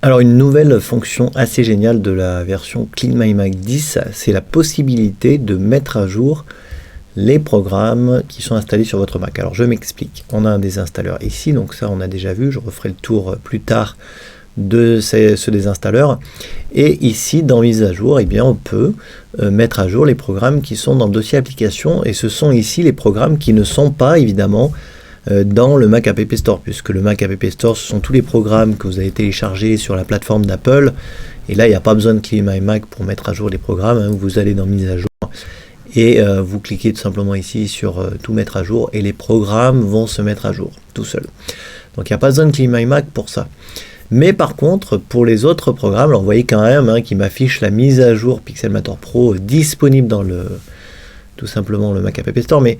Alors une nouvelle fonction assez géniale de la version CleanMyMac 10, c'est la possibilité de mettre à jour les programmes qui sont installés sur votre Mac. Alors je m'explique, on a un désinstalleur ici, donc ça on a déjà vu, je referai le tour plus tard de ce désinstalleur. Et ici dans mise à jour, eh bien, on peut mettre à jour les programmes qui sont dans le dossier application, et ce sont ici les programmes qui ne sont pas évidemment dans le Mac App Store, puisque le Mac App Store, ce sont tous les programmes que vous avez téléchargés sur la plateforme d'Apple, et là il n'y a pas besoin de CleanMyMac pour mettre à jour les programmes, hein. Vous allez dans mise à jour et vous cliquez tout simplement ici sur tout mettre à jour, et les programmes vont se mettre à jour tout seuls. Donc il n'y a pas besoin de CleanMyMac pour ça. Mais par contre, pour les autres programmes, alors vous voyez quand même hein, qu'il m'affiche la mise à jour Pixelmator Pro disponible dans tout simplement le Mac App Store, mais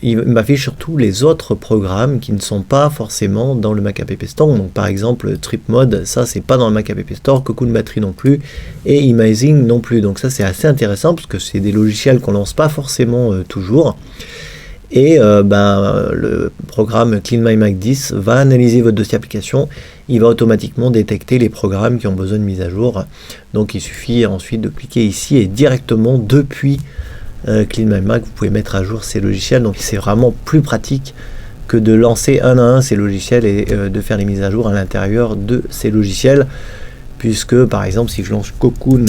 il m'affiche surtout les autres programmes qui ne sont pas forcément dans le Mac App Store. Donc par exemple Trip Mode, ça c'est pas dans le Mac App Store, Cocoon Battery non plus, et Imaging non plus. Donc ça c'est assez intéressant parce que c'est des logiciels qu'on lance pas forcément toujours. Et le programme CleanMyMac 10 va analyser votre dossier application, il va automatiquement détecter les programmes qui ont besoin de mise à jour. Donc il suffit ensuite de cliquer ici et directement depuis CleanMyMac vous pouvez mettre à jour ces logiciels. Donc c'est vraiment plus pratique que de lancer un à un ces logiciels et de faire les mises à jour à l'intérieur de ces logiciels, puisque par exemple si je lance Cocoon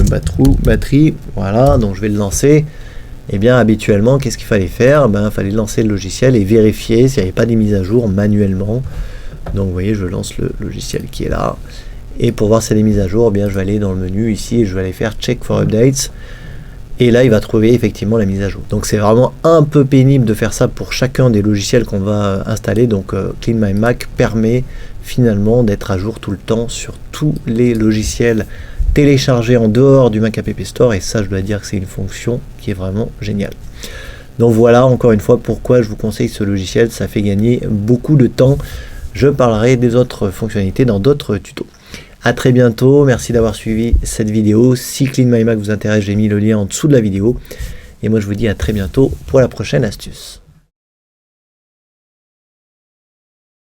Battery, voilà, donc je vais le lancer. Et bien habituellement, qu'est-ce qu'il fallait faire? Il fallait lancer le logiciel et vérifier s'il n'y avait pas des mises à jour manuellement. Donc vous voyez, je lance le logiciel qui est là. Et pour voir s'il y a des mises à jour, je vais aller dans le menu ici et je vais aller faire Check for Updates. Et là, il va trouver effectivement la mise à jour. Donc c'est vraiment un peu pénible de faire ça pour chacun des logiciels qu'on va installer. Donc CleanMyMac permet finalement d'être à jour tout le temps sur tous les logiciels télécharger en dehors du Mac App Store, et ça je dois dire que c'est une fonction qui est vraiment géniale. Donc voilà encore une fois pourquoi je vous conseille ce logiciel, ça fait gagner beaucoup de temps. Je parlerai des autres fonctionnalités dans d'autres tutos. A très bientôt, merci d'avoir suivi cette vidéo. Si CleanMyMac vous intéresse, j'ai mis le lien en dessous de la vidéo, et moi je vous dis à très bientôt pour la prochaine astuce.